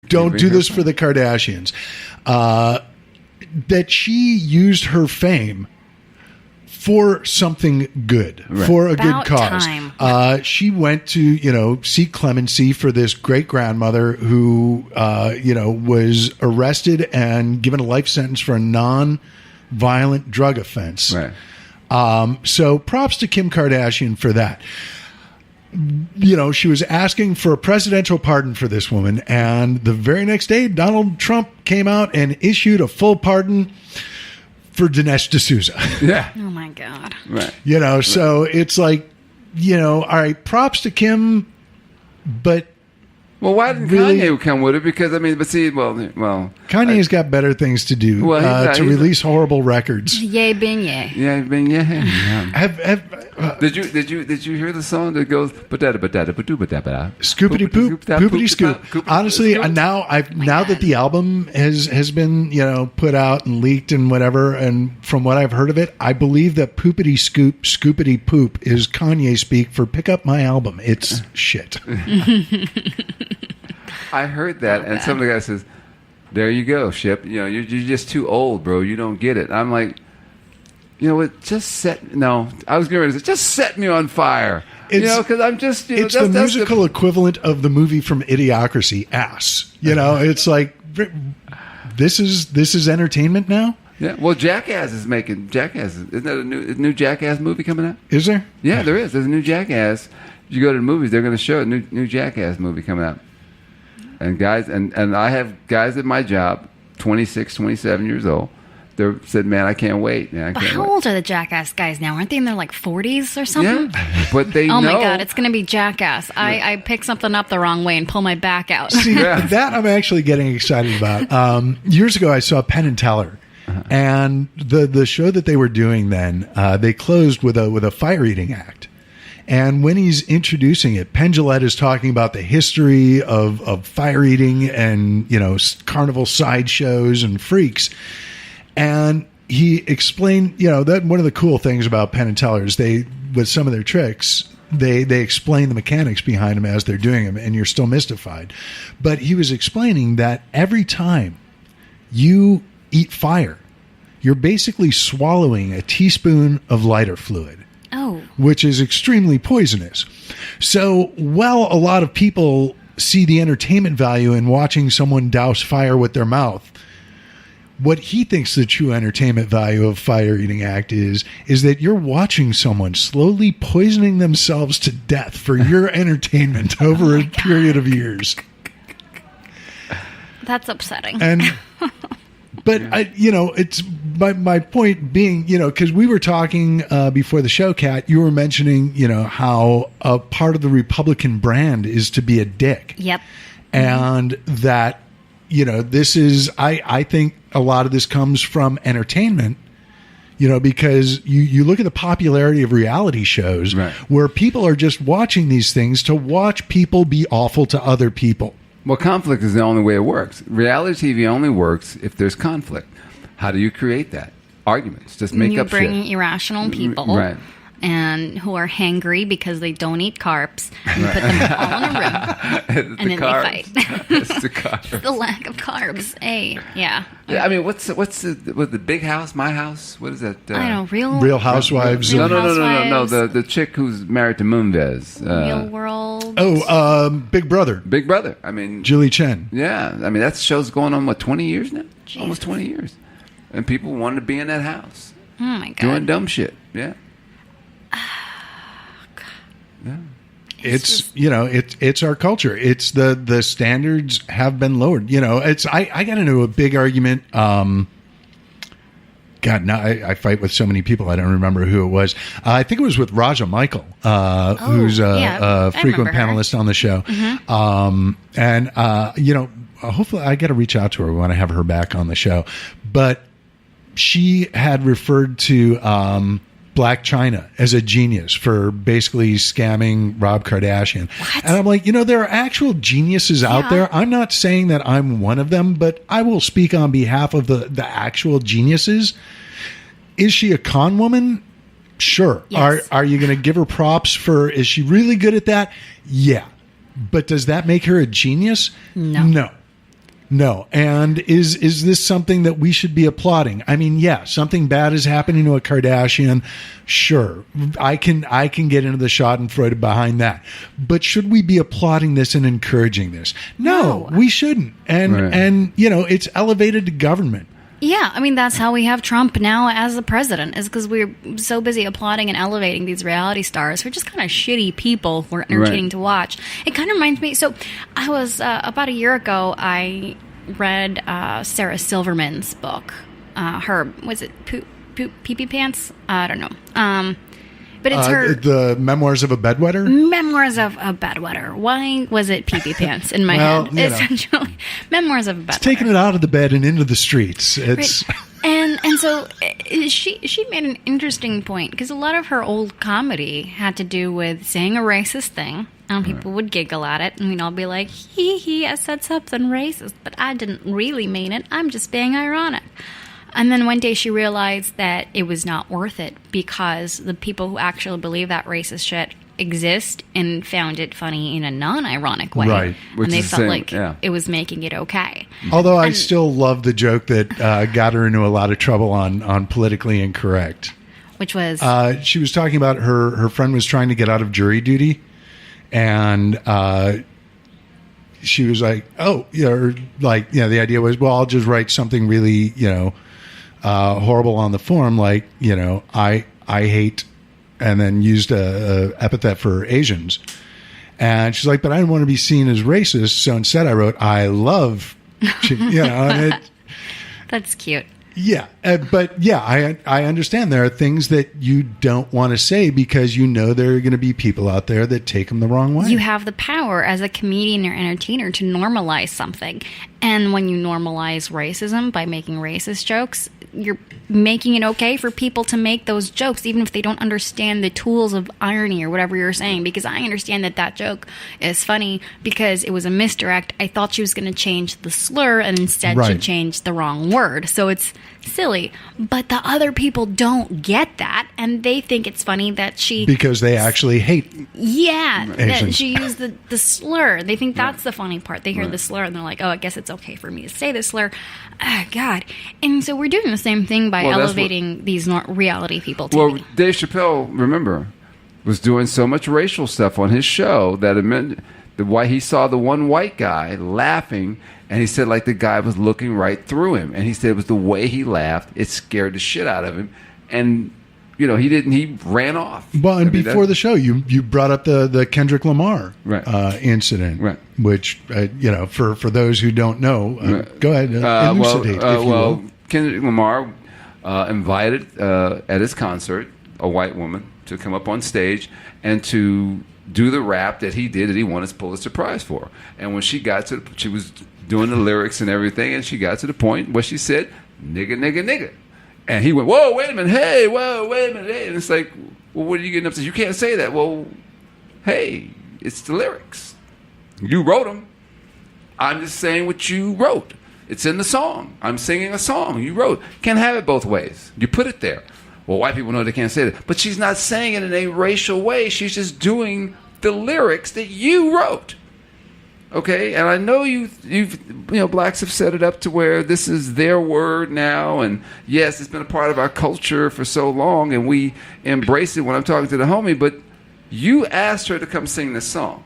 don't do this for the Kardashians. That she used her fame for something good, for a About good cause. time. She went to, seek clemency for this great-grandmother who, was arrested and given a life sentence for a non-violent drug offense. Right. So props to Kim Kardashian for that. She was asking for a presidential pardon for this woman, and the very next day, Donald Trump came out and issued a full pardon for Dinesh D'Souza. Yeah. Oh my God. Right. So it's like, all right, props to Kim, but Well, why didn't really, Kanye come with it? Because, well. Kanye's got better things to do to release horrible records. Yay, bin yay. Yeah, been Did Did you hear the song that goes Scoopity poop, poopity scoop. Honestly, now that the album has been put out and leaked and whatever, and from what I've heard of it, I believe that poopity scoop, scoopity poop is Kanye speak for pick up my album. It's shit. I heard that, and some of the guy says, "There you go, Shipp. You're just too old, bro. You don't get it." I'm like, you know what? I was going to say, just set me on fire. Because I'm just. It's the musical equivalent of the movie from Idiocracy, Ass. It's like this is entertainment now. Yeah. Well, Jackass is making Jackass. Isn't that a new Jackass movie coming out? Is there? Yeah, there is. There's a new Jackass. You go to the movies, they're going to show a new Jackass movie coming out. And guys, and I have guys at my job, 26, 27 years old. They said, "Man, I can't wait." How old are the Jackass guys now? Aren't they in their 40s or something? Yeah, but they know. Oh my God, it's going to be Jackass. I pick something up the wrong way and pull my back out. See, that I'm actually getting excited about. Years ago, I saw Penn and Teller. And the show that they were doing then, they closed with a fire eating act. And when he's introducing it, Penn Jillette is talking about the history of fire eating and, carnival sideshows and freaks. And he explained, that one of the cool things about Penn and Teller is with some of their tricks, they explain the mechanics behind them as they're doing them, and you're still mystified. But he was explaining that every time you eat fire, you're basically swallowing a teaspoon of lighter fluid. Oh. Which is extremely poisonous. So, while a lot of people see the entertainment value in watching someone douse fire with their mouth, what he thinks the true entertainment value of fire eating act is that you're watching someone slowly poisoning themselves to death for your entertainment over a period of years. That's upsetting. But it's my point being, because we were talking before the show, Kat, you were mentioning, how a part of the Republican brand is to be a dick. Yep. And that, this is, I think a lot of this comes from entertainment, because you look at the popularity of reality shows where people are just watching these things to watch people be awful to other people. Well, conflict is the only way it works. Reality TV only works if there's conflict. How do you create that? Arguments. Just make up shit. You bring irrational people. Right. And who are hangry because they don't eat carbs. And you put them all in a room. And then they fight. It's the carbs. The lack of carbs. Yeah. What's the Big House? My House? What is that? I don't know. Real Housewives. No. The chick who's married to Moonves. Real World. Big Brother. Big Brother. Julie Chen. Yeah. That show's going on, 20 years now? Jesus. Almost 20 years. And people wanted to be in that house. Oh, my God. Doing dumb shit. Yeah. Yeah. It's our culture. It's the standards have been lowered. I got into a big argument. God, now I fight with so many people. I don't remember who it was. I think it was with Raja Michael, who's a frequent panelist on the show. Mm-hmm. Hopefully I got to reach out to her when I have her back on the show. But she had referred to Black China as a genius for basically scamming Rob Kardashian. What? And I'm like, there are actual geniuses out there. I'm not saying that I'm one of them, but I will speak on behalf of the actual geniuses. Is she a con woman? Sure. Yes. Are you going to give her props for, is she really good at that? Yeah. But does that make her a genius? No. No. No. And is this something that we should be applauding? I mean, yeah, something bad is happening to a Kardashian. Sure. I can get into the schadenfreude behind that. But should we be applauding this and encouraging this? No, we shouldn't. And it's elevated to government. Yeah, I mean, that's how we have Trump now as the president, is because we're so busy applauding and elevating these reality stars who are just kind of shitty people who are entertaining to watch. It kind of reminds me, so I was, about a year ago, I read Sarah Silverman's book. Was it Pee-Pee Pants? I don't know. But it's her... The Memoirs of a Bedwetter? Memoirs of a Bedwetter. Why was it Pee-Pee Pants in my head? Essentially, Memoirs of a Bedwetter. It's taking it out of the bed and into the streets. It's... Right. And so she made an interesting point, because a lot of her old comedy had to do with saying a racist thing, and people would giggle at it, and we'd all be like, I said something racist, but I didn't really mean it. I'm just being ironic. And then one day she realized that it was not worth it, because the people who actually believe that racist shit exist and found it funny in a non-ironic way. Right. And they felt like it was making it okay. Although I still love the joke that got her into a lot of trouble on Politically Incorrect. Which was? She was talking about her friend was trying to get out of jury duty, and she was like, the idea was, well, I'll just write something really, horrible on the form, like, I hate, and then used a epithet for Asians. And she's like, but I didn't want to be seen as racist, so instead I wrote, I love, and it... That's cute. Yeah, but yeah, I understand there are things that you don't want to say because there are going to be people out there that take them the wrong way. You have the power as a comedian or entertainer to normalize something. And when you normalize racism by making racist jokes, you're making it okay for people to make those jokes, even if they don't understand the tools of irony or whatever you're saying. Because I understand that joke is funny because it was a misdirect. I thought she was going to change the slur, and instead she changed the wrong word. So it's silly. But the other people don't get that, and they think it's funny that she... Because they actually hate Asians. That she used the slur. They think that's the funny part. They hear the slur, and they're like, oh, I guess it's okay for me to say the slur. Oh, God. And so we're doing the same thing by elevating these reality people to Well, Dave Chappelle, remember, was doing so much racial stuff on his show that it meant why he saw the one white guy laughing, and he said like the guy was looking right through him. And he said it was the way he laughed. It scared the shit out of him. And... he ran off. Well, and before the show, you brought up the Kendrick Lamar incident, which, for those who don't know, go ahead, elucidate, if you will. Kendrick Lamar invited at his concert a white woman to come up on stage and to do the rap that he did that he won his Pulitzer Prize for. And when she got she was doing the lyrics and everything, and she got to the point where she said, nigga, nigga, nigga. And he went, whoa, wait a minute, hey, whoa, wait a minute, hey. And it's like, well, what are you getting up to? You can't say that. Well, hey, it's the lyrics. You wrote them. I'm just saying what you wrote. It's in the song. I'm singing a song you wrote. Can't have it both ways. You put it there. Well, white people know they can't say that. But she's not saying it in a racial way. She's just doing the lyrics that you wrote. Okay, and I know blacks have set it up to where this is their word now, and yes, it's been a part of our culture for so long, and we embrace it when I'm talking to the homie, but you asked her to come sing this song,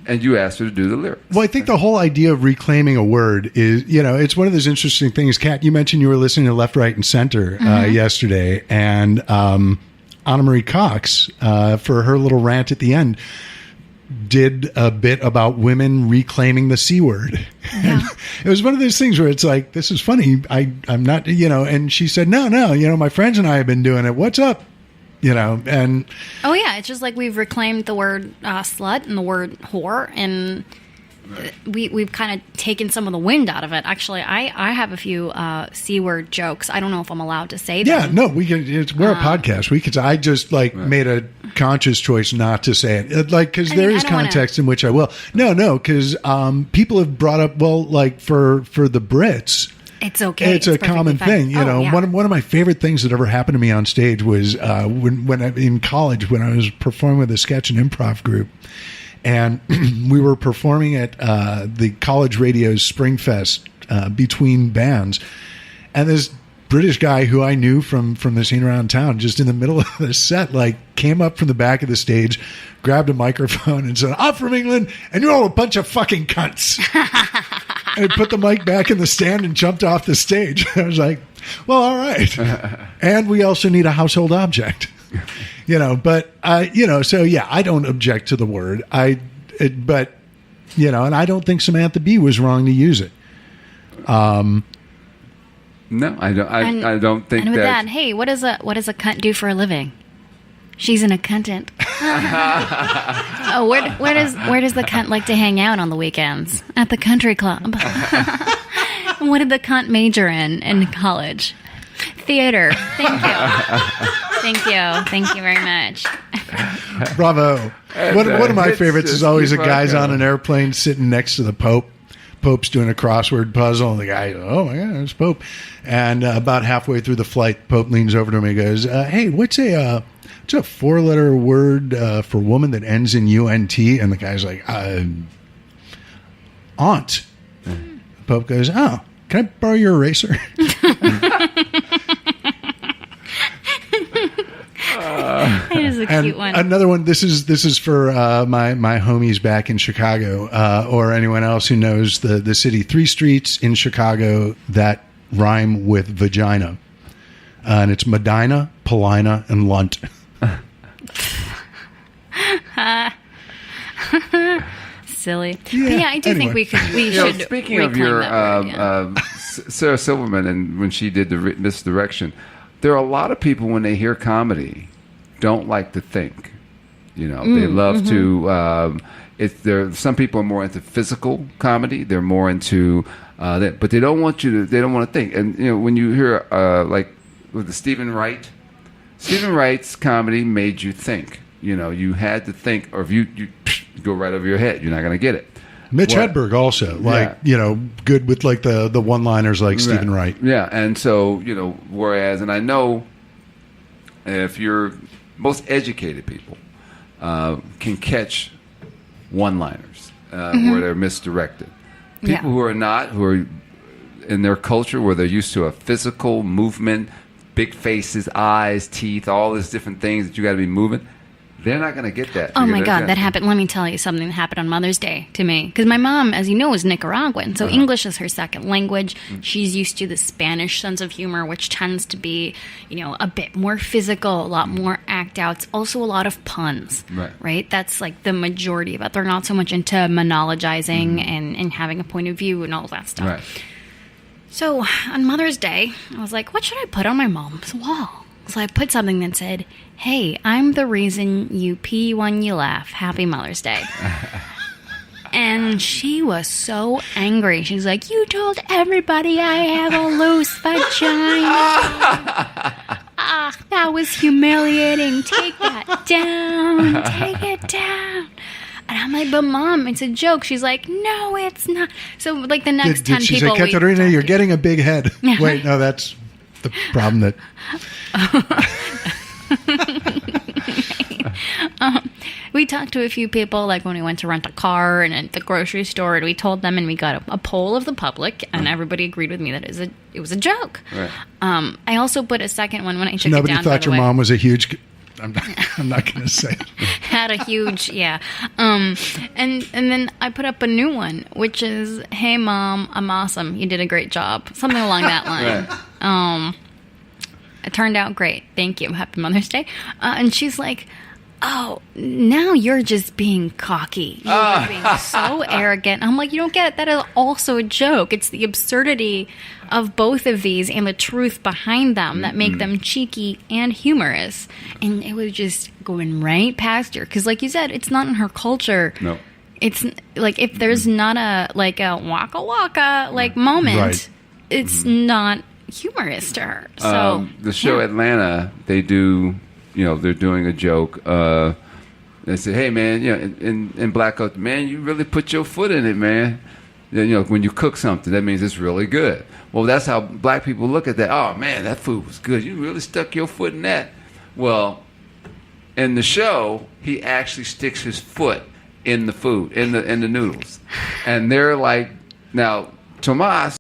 and you asked her to do the lyrics. Well, I think the whole idea of reclaiming a word is, it's one of those interesting things. Kat, you mentioned you were listening to Left, Right, and Center yesterday, and Anna Marie Cox, for her little rant at the end, did a bit about women reclaiming the seaword. Yeah. It was one of those things where it's like, this is funny. I'm not, and she said, no, my friends and I have been doing it. What's up? And. Oh yeah. It's just like we've reclaimed the word slut and the word whore, and we've kind of taken some of the wind out of it. Actually, I have a few C-word jokes. I don't know if I'm allowed to say them. Yeah, no, we can. We're a podcast. I just made a conscious choice not to say it, because there is context in which I will. No, because people have brought up, for the Brits. It's okay. It's a common thing. One of my favorite things that ever happened to me on stage was when in college when I was performing with a sketch and improv group. and we were performing at the college radio's Springfest between bands, and this British guy who I knew from the scene around town, just in the middle of the set, like came up from the back of the stage, grabbed a microphone and said, "I'm from England and you're all a bunch of fucking cunts." And put the mic back in the stand and jumped off the stage. I was like, well, all right. And we also need a household object, but so yeah, I don't object to the word. But and I don't think Samantha Bee was wrong to use it. No, I don't. I don't think. And with that, hey, what does a cunt do for a living? She's an accountant. Oh, where does the cunt like to hang out on the weekends? At the country club. What did the cunt major in college? Theater. Thank you very much. Bravo. One of my favorites is always a guy's on an airplane sitting next to the Pope. Pope's doing a crossword puzzle, and the guy, oh my God, it's Pope. And about halfway through the flight, Pope leans over to him and goes, hey, what's a 4-letter word for woman that ends in UNT? And the guy's like, aunt. Pope goes, oh, can I borrow your eraser? It is a cute one. Another one. This is for my homies back in Chicago, or anyone else who knows the city. 3 streets in Chicago that rhyme with vagina, and it's Medina, Paulina, and Lunt. Silly. Yeah, I do think we should. Speaking of your Sarah Silverman, and when she did the misdirection, there are a lot of people when they hear comedy don't like to think. They love to. Some people are more into physical comedy. They're more into that, but they don't want to think. And when you hear like with the Stephen Wright's comedy made you think. You had to think, or if you go right over your head, you're not going to get it. Mitch Hedberg also, good with like the one-liners like Stephen Wright. Yeah, and so, whereas, and I know if you're most educated people can catch one-liners where they're misdirected. People who are not, who are in their culture where they're used to a physical movement, big faces, eyes, teeth, all these different things that you got to be moving, they're not going to get that. Oh, my God, that happened. Let me tell you something that happened on Mother's Day to me. Because my mom, as you know, is Nicaraguan, so English is her second language. She's used to the Spanish sense of humor, which tends to be, a bit more physical, a lot more act-outs, also a lot of puns, right? That's like the majority of it. They're not so much into monologizing and having a point of view and all that stuff. Right. So on Mother's Day, I was like, what should I put on my mom's wall? So I put something that said, hey, I'm the reason you pee when you laugh. Happy Mother's Day. And she was so angry. She's like, you told everybody I have a loose vagina. That was humiliating. Take that down. Take it down. And I'm like, but Mom, it's a joke. She's like, no, it's not. So like the next 10 she people. Say, Katerina, you're getting a big head. Wait, no, that's the problem that... We talked to a few people, like when we went to rent a car and at the grocery store, and we told them, and we got a poll of the public, and everybody agreed with me that it was a joke. Right. I also put a second one when I took it down. Nobody thought your mom was a huge... I'm not going to say. Had a huge, yeah. And then I put up a new one, which is, hey, Mom, I'm awesome. You did a great job. Something along that line. Right. It turned out great. Thank you. Happy Mother's Day. And she's like, oh, now you're just being cocky. You're being so arrogant. I'm like, you don't get it. That is also a joke. It's the absurdity of both of these and the truth behind them that make them cheeky and humorous. And it was just going right past her. Because like you said, it's not in her culture. No. It's like if there's not a waka waka moment, it's not humorous to her. So the show Atlanta, they do, they're doing a joke. They say, hey man, in black culture, man, you really put your foot in it, man. When you cook something, that means it's really good. Well, that's how black people look at that. Oh man, that food was good. You really stuck your foot in that. Well, in the show, he actually sticks his foot in the food, in the noodles. And they're like, now, Tomas